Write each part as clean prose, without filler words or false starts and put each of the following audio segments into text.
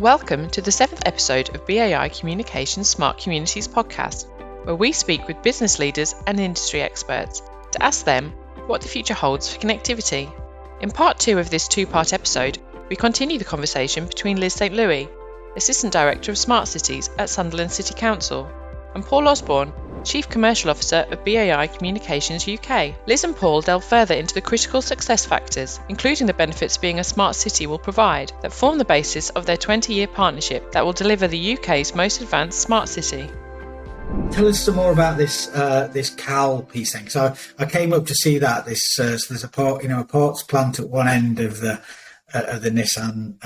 Welcome to the 7th episode of BAI Communications Smart Communities podcast, where we speak with business leaders and industry experts to ask them what the future holds for connectivity. In part 2 of this 2-part episode, we continue the conversation between Liz St. Louis, Assistant Director of Smart Cities at Sunderland City Council, and Paul Osborne, Chief Commercial Officer of BAI Communications UK. Liz and Paul delve further into the critical success factors, including the benefits being a smart city will provide, that form the basis of their 20-year partnership that will deliver the UK's most advanced smart city. Tell us some more about this CAL piece then. So I came up to see that so there's a parts plant at one end of the Nissan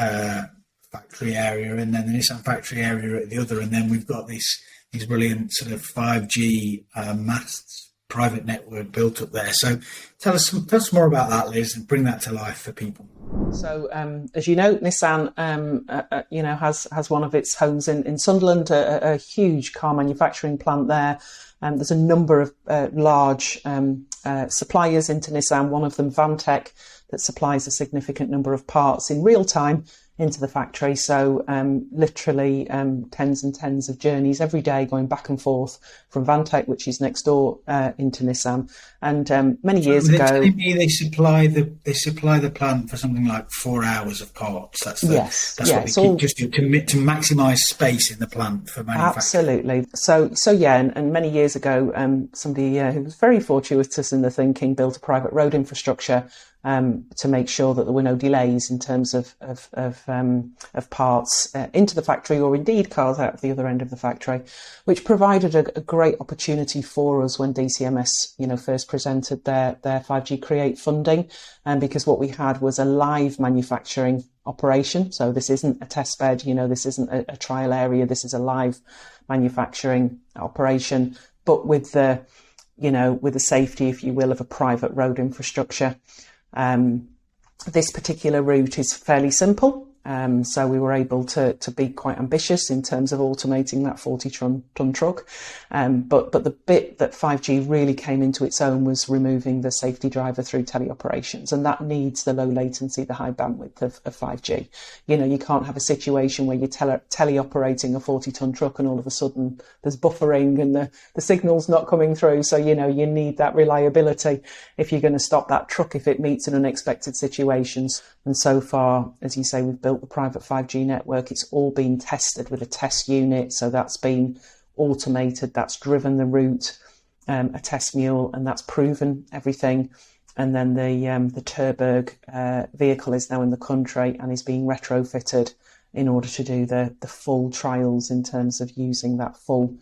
factory area, and then the Nissan factory area at the other, and then we've got these brilliant sort of 5G masts, private network built up there. So tell us more about that, Liz, and bring that to life for people. So, as you know, Nissan, has one of its homes in Sunderland, a huge car manufacturing plant there. There's a number of large suppliers into Nissan, one of them Vantec, that supplies a significant number of parts in real time into the factory. So literally tens and tens of journeys every day going back and forth from Vantec, which is next door, into Nissan. And many years ago, telling me they supply the plant for something like 4 hours of parts. That's what they keep just to maximise space in the plant for manufacturing. Absolutely. So yeah, and many years ago, somebody who was very fortuitous in the thinking built a private road infrastructure to make sure that there were no delays in terms of parts into the factory, or indeed cars out of the other end of the factory, which provided a great opportunity for us when DCMS, first presented their 5G Create funding, because what we had was a live manufacturing operation. So this isn't a test bed, this isn't a trial area. This is a live manufacturing operation, but with the safety, if you will, of a private road infrastructure. This particular route is fairly simple, so we were able to be quite ambitious in terms of automating that 40-ton truck. But the bit that 5G really came into its own was removing the safety driver through teleoperations, and that needs the low latency, the high bandwidth of 5G. You can't have a situation where you're teleoperating a 40-ton truck and all of a sudden there's buffering and the signal's not coming through. So, you need that reliability if you're going to stop that truck if it meets in unexpected situations. And so far, as you say, we've built the private 5G network. It's all been tested with a test unit. So that's been automated. That's driven the route, a test mule, and that's proven everything. And then the Terberg vehicle is now in the country and is being retrofitted in order to do the full trials in terms of using that full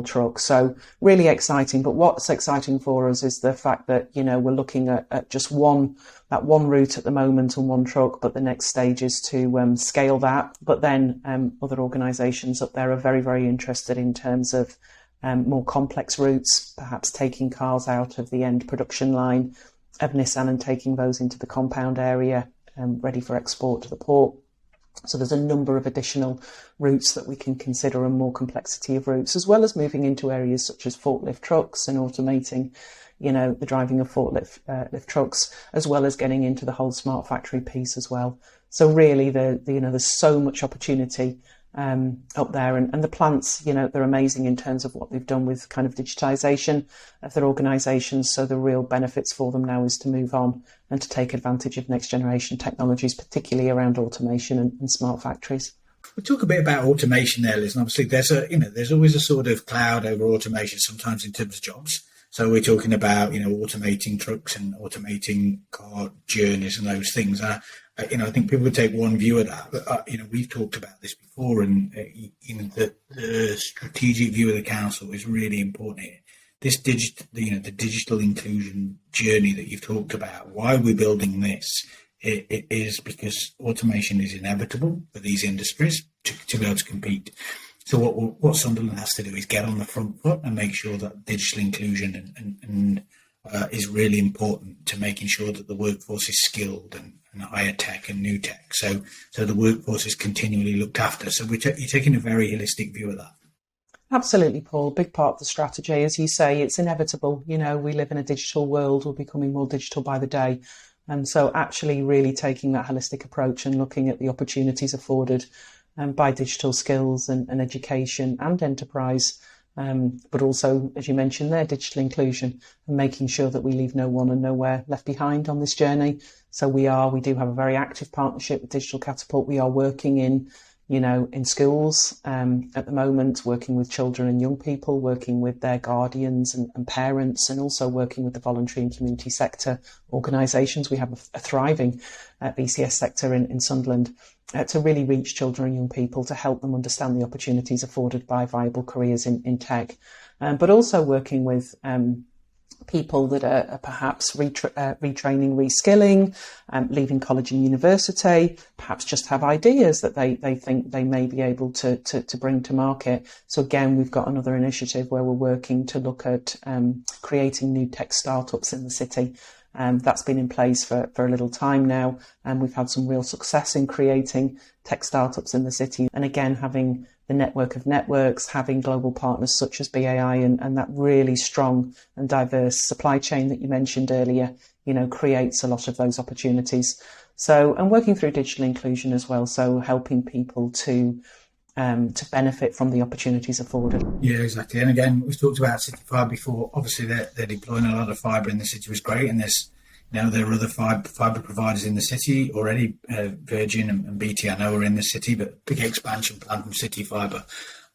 truck. So really exciting. But what's exciting for us is the fact that, we're looking at just one route at the moment and one truck, but the next stage is to scale that. But then other organisations up there are very, very interested in terms of more complex routes, perhaps taking cars out of the end production line of Nissan and taking those into the compound area, ready for export to the port. So there's a number of additional routes that we can consider and more complexity of routes, as well as moving into areas such as forklift trucks and automating, the driving of forklift trucks, as well as getting into the whole smart factory piece as well. So really, there's so much opportunity up there, and the plants, they're amazing in terms of what they've done with kind of digitisation of their organisations. So the real benefits for them now is to move on and to take advantage of next generation technologies, particularly around automation and smart factories. We'll talk a bit about automation there, Liz. And obviously, there's always a sort of cloud over automation, sometimes in terms of jobs. So we're talking about, automating trucks and automating car journeys and those things. I think people would take one view of that, but we've talked about this before, and the strategic view of the council is really important here. This the digital inclusion journey that you've talked about. Why we're building this, it is because automation is inevitable for these industries to be able to compete. So what Sunderland has to do is get on the front foot and make sure that digital inclusion and is really important to making sure that the workforce is skilled and higher tech and new tech. So the workforce is continually looked after. So you're taking a very holistic view of that. Absolutely, Paul. Big part of the strategy. As you say, it's inevitable. We live in a digital world. We're becoming more digital by the day. And so actually really taking that holistic approach and looking at the opportunities afforded by digital skills and education and enterprise, but also, as you mentioned there, digital inclusion, and making sure that we leave no one and nowhere left behind on this journey. So we do have a very active partnership with Digital Catapult. We are working in schools at the moment, working with children and young people, working with their guardians and parents, and also working with the voluntary and community sector organisations. We have a thriving BCS sector in Sunderland to really reach children and young people, to help them understand the opportunities afforded by viable careers in tech, but also working with people that are perhaps retraining, reskilling, leaving college and university, perhaps just have ideas that they think they may be able to bring to market. So again, we've got another initiative where we're working to look at creating new tech startups in the city. That's been in place for a little time now, and we've had some real success in creating tech startups in the city. And again, having the network of networks, having global partners such as BAI and that really strong and diverse supply chain that you mentioned earlier, creates a lot of those opportunities. So, and working through digital inclusion as well, so helping people to benefit from the opportunities afforded. Yeah, exactly. And again, we've talked about City Fibre before. Obviously, they're deploying a lot of fibre in the city, was great. And there's, there are other fibre providers in the city already. Virgin and BT, I know, are in the city, but big expansion plan from City Fibre,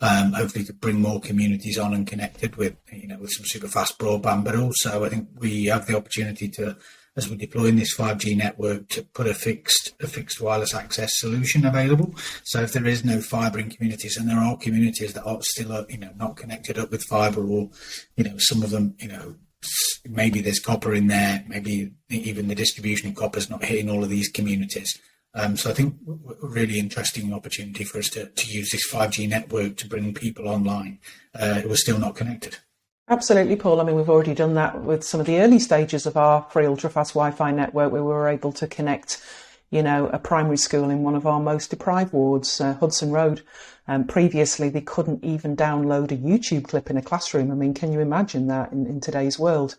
hopefully to bring more communities on and connected with, with some super fast broadband. But also, I think we have the opportunity to, as we're deploying this 5G network, to put a fixed wireless access solution available. So if there is no fibre in communities, and there are communities that are still, not connected up with fibre, or, some of them, maybe there's copper in there, maybe even the distribution of copper is not hitting all of these communities. So I think a really interesting opportunity for us to use this 5G network to bring people online who are still not connected. Absolutely, Paul. I mean, we've already done that with some of the early stages of our free ultra-fast Wi-Fi network, where we were able to connect, a primary school in one of our most deprived wards, Hudson Road. Previously, they couldn't even download a YouTube clip in a classroom. I mean, can you imagine that in today's world?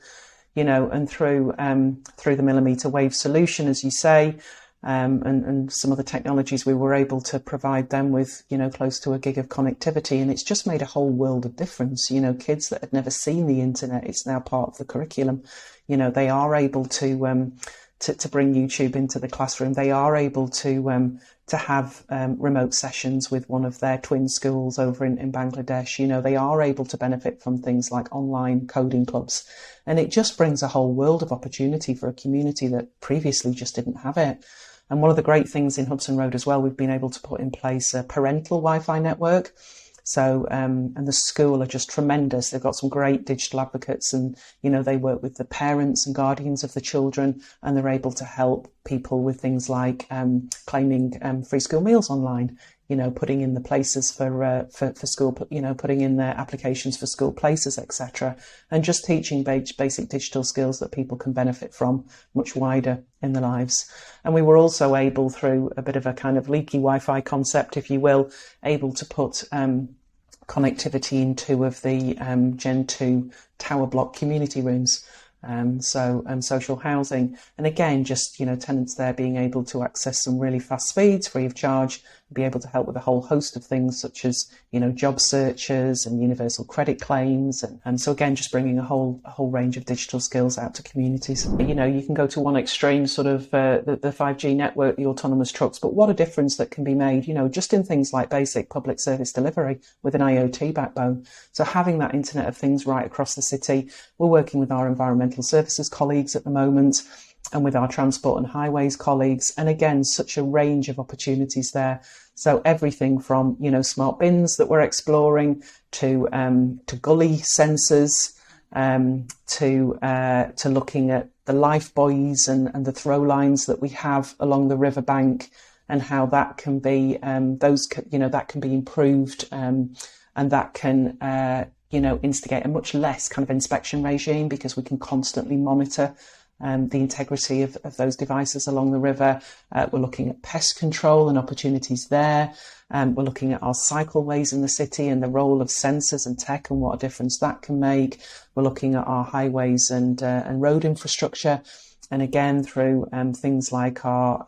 And through the millimetre wave solution, as you say, and some of the technologies, we were able to provide them with, close to 1 gig of connectivity. And it's just made a whole world of difference. Kids that had never seen the internet, it's now part of the curriculum. They are able to bring YouTube into the classroom. They are able to have remote sessions with one of their twin schools over in Bangladesh. They are able to benefit from things like online coding clubs. And it just brings a whole world of opportunity for a community that previously just didn't have it. And one of the great things in Hudson Road as well, we've been able to put in place a parental Wi-Fi network. So, and the school are just tremendous. They've got some great digital advocates, and, they work with the parents and guardians of the children, and they're able to help people with things like claiming free school meals online, putting in the places for school, putting in their applications for school places, etc. And just teaching basic digital skills that people can benefit from much wider in their lives. And we were also able, through a bit of a kind of leaky Wi-Fi concept, if you will, able to put connectivity in 2 of the Gen 2 tower block community rooms. Social housing. And again, just, tenants there being able to access some really fast speeds free of charge, be able to help with a whole host of things such as, job searches and universal credit claims. And so again, just bringing a whole range of digital skills out to communities. You can go to one extreme, sort of the 5G network, the autonomous trucks, but what a difference that can be made, just in things like basic public service delivery with an IoT backbone. So having that Internet of Things right across the city. We're working with our environmental services colleagues at the moment, and with our transport and highways colleagues. And again, such a range of opportunities there. So everything from, smart bins that we're exploring to gully sensors, to looking at the life buoys and the throw lines that we have along the riverbank, and how that can be, that can be improved, and that can, instigate a much less kind of inspection regime, because we can constantly monitor the integrity of those devices along the river. We're looking at pest control and opportunities there. We're looking at our cycleways in the city and the role of sensors and tech and what a difference that can make. We're looking at our highways and road infrastructure. And again, through things like our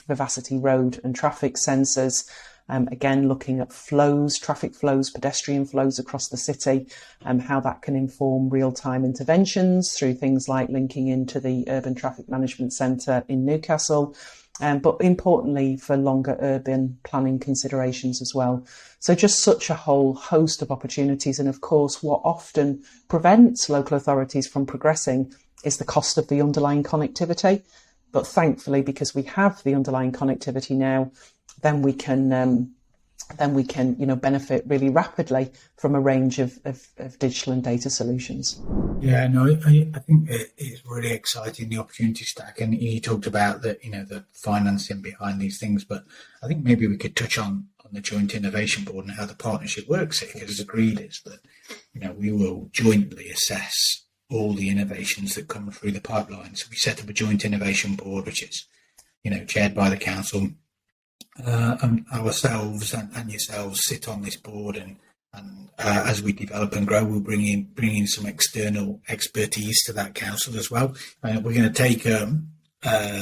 Vivacity road and traffic sensors, again, looking at flows, traffic flows, pedestrian flows across the city, how that can inform real-time interventions through things like linking into the Urban Traffic Management Centre in Newcastle, but importantly for longer urban planning considerations as well. So just such a whole host of opportunities. And of course, what often prevents local authorities from progressing is the cost of the underlying connectivity. But thankfully, because we have the underlying connectivity now, then we can benefit really rapidly from a range of digital and data solutions. Yeah, no, I think it's really exciting, the opportunity stack, and you talked about the financing behind these things, but I think maybe we could touch on the Joint Innovation Board and how the partnership works here, because agreed is that we will jointly assess all the innovations that come through the pipeline. So we set up a Joint Innovation Board, which is chaired by the council. And ourselves and yourselves sit on this board, and as we develop and grow, we'll bring in some external expertise to that council as well. We're going to take a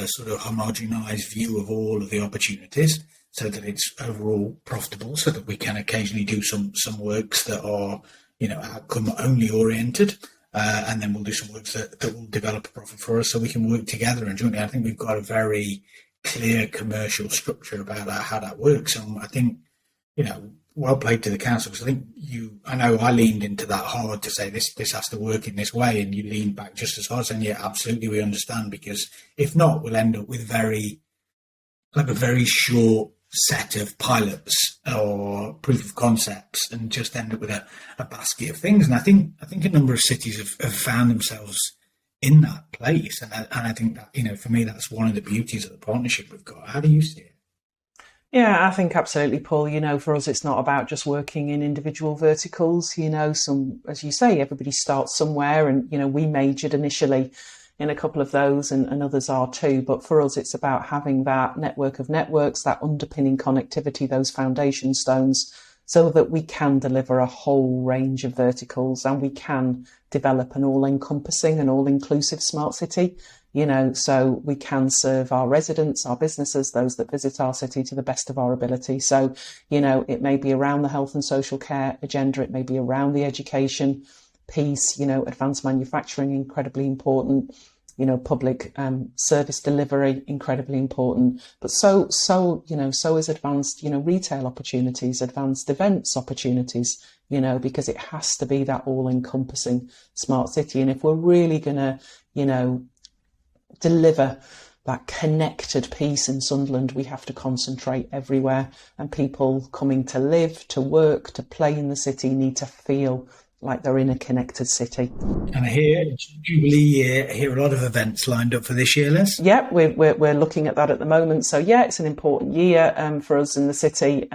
sort of homogenised view of all of the opportunities, so that it's overall profitable, so that we can occasionally do some works that are outcome only oriented, and then we'll do some works that will develop a profit for us, so we can work together and jointly. I think we've got a very clear commercial structure about how that works, and I think well played to the council, because I know I leaned into that hard to say this has to work in this way, and you leaned back just as hard saying, yeah, absolutely, we understand, because if not, we'll end up with a very short set of pilots or proof of concepts and just end up with a basket of things. And I think a number of cities have found themselves in that place, and I think that for me, that's one of the beauties of the partnership we've got. How do you see it? Yeah, I think absolutely, Paul. For us, it's not about just working in individual verticals. As you say, everybody starts somewhere, and we majored initially in a couple of those, and others are too. But for us, it's about having that network of networks, that underpinning connectivity, those foundation stones, so that we can deliver a whole range of verticals, and we can develop an all-encompassing and all-inclusive smart city, so we can serve our residents, our businesses, those that visit our city to the best of our ability. So, it may be around the health and social care agenda, it may be around the education piece, advanced manufacturing, incredibly important, public service delivery, incredibly important, but so is advanced, retail opportunities, advanced events opportunities, because it has to be that all-encompassing smart city. And if we're really going to, deliver that connected piece in Sunderland, we have to concentrate everywhere, and people coming to live, to work, to play in the city need to feel like they're in a connected city. And I hear Jubilee year, I hear a lot of events lined up for this year, Liz. Yeah, we're looking at that at the moment. So yeah, it's an important year for us in the city.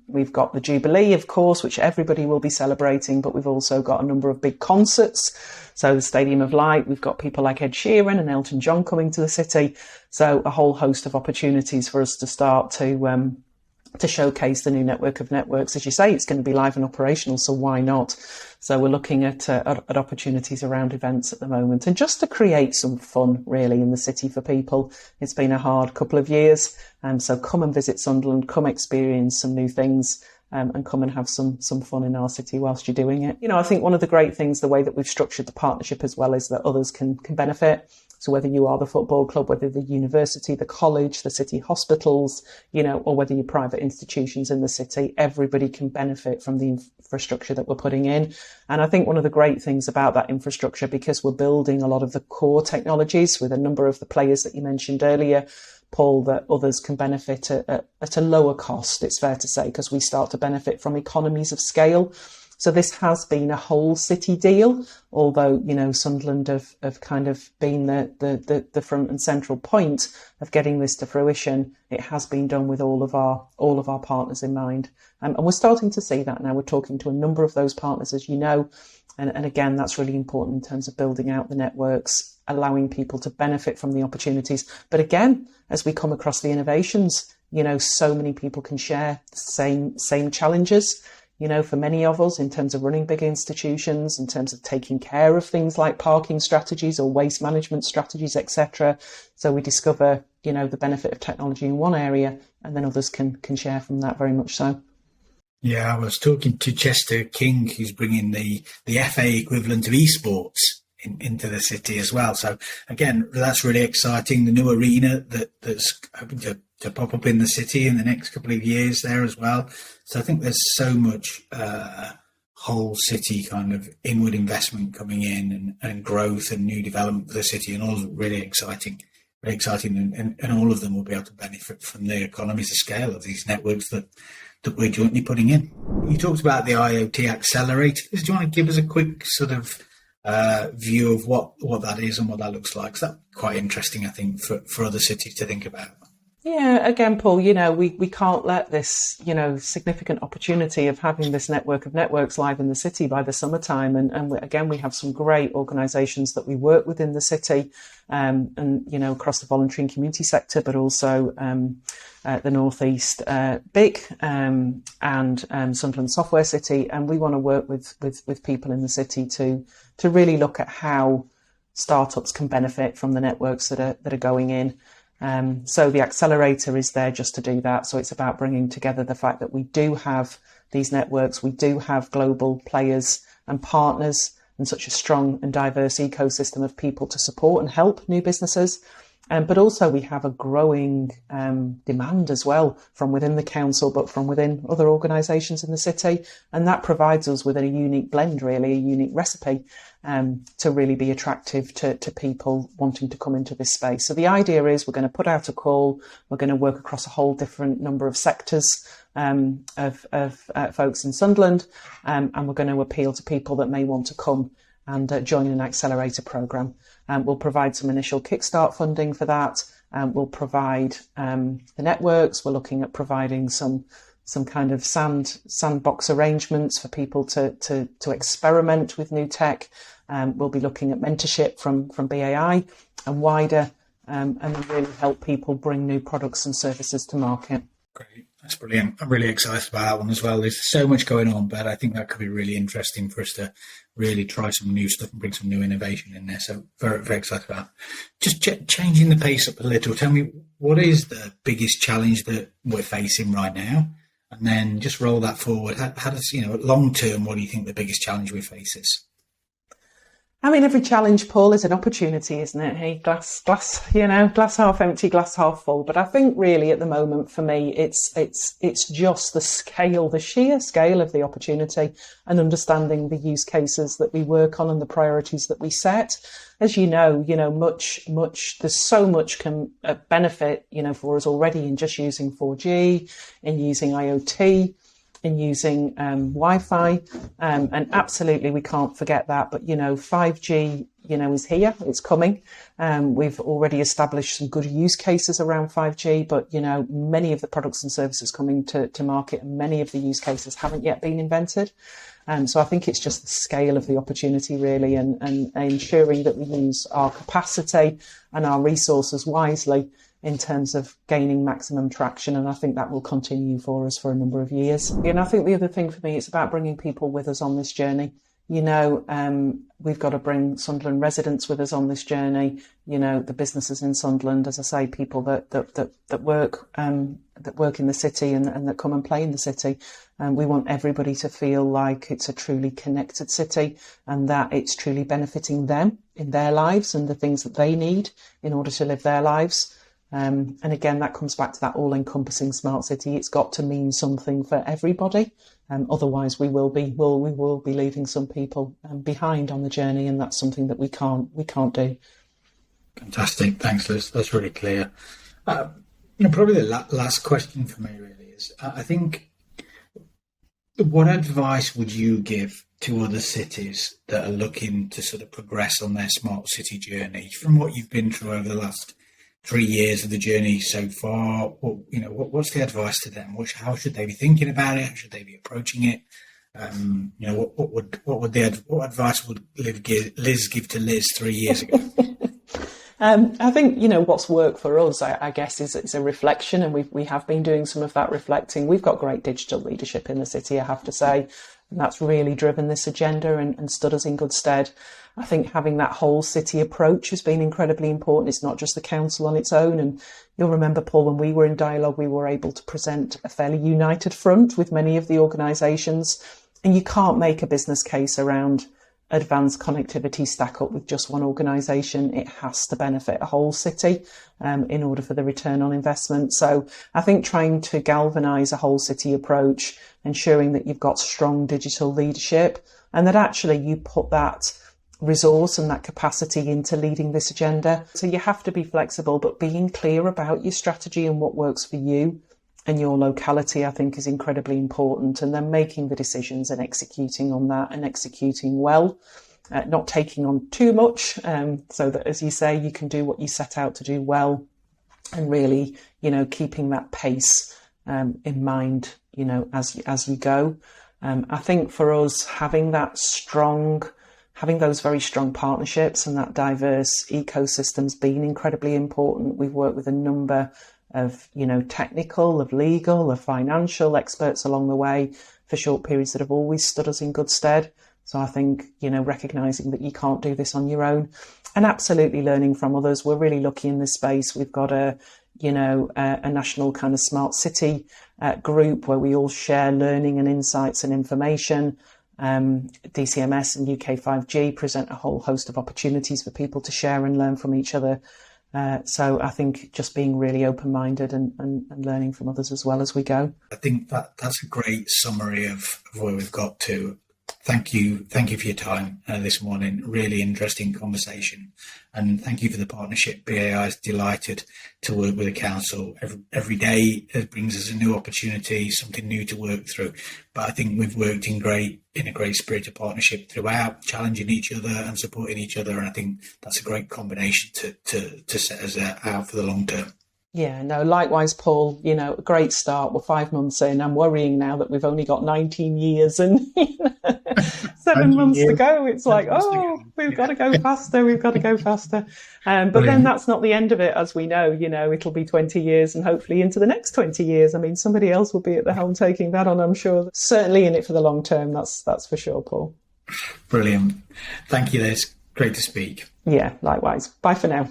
We've got the Jubilee, of course, which everybody will be celebrating, but we've also got a number of big concerts. So the Stadium of Light, we've got people like Ed Sheeran and Elton John coming to the city. So a whole host of opportunities for us to start to showcase the new network of networks. As you say, it's going to be live and operational, so why not? So we're looking at opportunities around events at the moment, and just to create some fun really in the city for people. It's been a hard couple of years, so come and visit Sunderland, come experience some new things, and come and have some fun in our city whilst you're doing it. I think one of the great things, the way that we've structured the partnership as well, is that others can benefit. So whether you are the football club, whether the university, the college, the city hospitals, or whether you're private institutions in the city, everybody can benefit from the infrastructure that we're putting in. And I think one of the great things about that infrastructure, because we're building a lot of the core technologies with a number of the players that you mentioned earlier, Paul, that others can benefit at a lower cost, it's fair to say, because we start to benefit from economies of scale. So this has been a whole city deal, although, Sunderland have kind of been the front and central point of getting this to fruition. It has been done with all of our partners in mind. And we're starting to see that now. We're talking to a number of those partners, as you know. And again, that's really important in terms of building out the networks, allowing people to benefit from the opportunities. But again, as we come across the innovations, so many people can share the same challenges. for many of us in terms of running big institutions, in terms of taking care of things like parking strategies or waste management strategies, etc. So we discover, the benefit of technology in one area, and then others can share from that, very much so. Yeah, I was talking to Chester King, who's bringing the FA equivalent of esports into the city as well. So again, that's really exciting. The new arena that's hoping to pop up in the city in the next couple of years there as well. So I think there's so much whole city kind of inward investment coming in, and growth and new development for the city, and all really exciting. Very exciting, and all of them will be able to benefit from the economies of scale of these networks that we're jointly putting in. You talked about the IoT accelerator. Do you want to give us a quick sort of view of what that is and what that looks like? 'Cause that's quite interesting, I think, for other cities to think about. Yeah, again, Paul, we can't let this, significant opportunity of having this network of networks live in the city by the summertime. And we have some great organisations that we work with in the city, and across the voluntary and community sector, but also the North East BIC and Sunderland Software City. And we want to work with people in the city to really look at how startups can benefit from the networks that are going in. So the accelerator is there just to do that. So it's about bringing together the fact that we do have these networks, we do have global players and partners, and such a strong and diverse ecosystem of people to support and help new businesses. But also we have a growing demand as well from within the council, but from within other organisations in the city. And that provides us with a unique blend, really, a unique recipe to really be attractive to people wanting to come into this space. So the idea is we're going to put out a call, we're going to work across a whole different number of sectors of folks in Sunderland, and we're going to appeal to people that may want to come and join an accelerator programme. We'll provide some initial kickstart funding for that. We'll provide the networks. We're looking at providing some kind of sandbox arrangements for people to experiment with new tech. We'll be looking at mentorship from BAI and wider, and really help people bring new products and services to market. Great. That's brilliant. I'm really excited about that one as well. There's so much going on, but I think that could be really interesting for us to really try some new stuff and bring some new innovation in there. So very, very excited about that. Just changing the pace up a little. Tell me, what is the biggest challenge that we're facing right now? And then just roll that forward. How does, long term, what do you think the biggest challenge we face is? I mean, every challenge, Paul, is an opportunity, isn't it? Hey, glass half empty, glass half full. But I think really at the moment for me, it's just the sheer scale of the opportunity, and understanding the use cases that we work on and the priorities that we set. As you know, there's so much can benefit, for us already in just using 4G, in using IoT, in using Wi-Fi, and absolutely we can't forget that. But 5G is here, it's coming. We've already established some good use cases around 5G, but many of the products and services coming to market, and many of the use cases haven't yet been invented. So I think it's just the scale of the opportunity, really, and ensuring that we use our capacity and our resources wisely in terms of gaining maximum traction. And I think that will continue for us for a number of years. And I think the other thing for me, it's about bringing people with us on this journey. We've got to bring Sunderland residents with us on this journey. The businesses in Sunderland, as I say, people that work in the city and that come and play in the city. And we want everybody to feel like it's a truly connected city, and that it's truly benefiting them in their lives and the things that they need in order to live their lives. And again, that comes back to that all-encompassing smart city. It's got to mean something for everybody. Otherwise, we will be leaving some people behind on the journey, and that's something that we can't do. Fantastic, thanks, Liz. That's really clear. Probably the last question for me really is: I think, what advice would you give to other cities that are looking to sort of progress on their smart city journey, from what you've been through over the last 3 years of the journey so far? What's the advice to them? How should they be thinking about it? How should they be approaching it? What advice would Liz give to Liz 3 years ago? I think, what's worked for us, I guess, is a reflection, and we have been doing some of that reflecting. We've got great digital leadership in the city, I have to say, and that's really driven this agenda and stood us in good stead. I think having that whole city approach has been incredibly important. It's not just the council on its own. And you'll remember, Paul, when we were in dialogue, we were able to present a fairly united front with many of the organisations. And you can't make a business case around advanced connectivity stack up with just one organisation. It has to benefit a whole city in order for the return on investment. So I think trying to galvanise a whole city approach, ensuring that you've got strong digital leadership and that actually you put that resource and that capacity into leading this agenda. So you have to be flexible, but being clear about your strategy and what works for you and your locality, I think, is incredibly important. And then making the decisions and executing on that and executing well, not taking on too much, so that, as you say, you can do what you set out to do well, and really, keeping that pace in mind, as you go. I think for us, having those very strong partnerships and that diverse ecosystem's been incredibly important. We've worked with a number of, technical, of legal, of financial experts along the way for short periods that have always stood us in good stead. So I think, recognising that you can't do this on your own and absolutely learning from others. We're really lucky in this space. We've got a national kind of smart city group where we all share learning and insights and information. DCMS and UK 5G present a whole host of opportunities for people to share and learn from each other. So I think just being really open-minded and learning from others as well as we go. I think that's a great summary of where we've got to. Thank you for your time this morning. Really interesting conversation, and thank you for the partnership. BAI is delighted to work with the council. Every day it brings us a new opportunity, something new to work through. But I think we've worked in a great spirit of partnership throughout, challenging each other and supporting each other. And I think that's a great combination to set us out for the long term. Yeah, no, likewise, Paul, a great start. We're 5 months in. I'm worrying now that we've only got 19 years and 7 months to go. It's like, we've got to go faster. We've got to go faster. But then that's not the end of it, as we know. It'll be 20 years and hopefully into the next 20 years. I mean, somebody else will be at the helm taking that on, I'm sure. Certainly in it for the long term. That's for sure, Paul. Brilliant. Thank you, Liz. Great to speak. Yeah, likewise. Bye for now.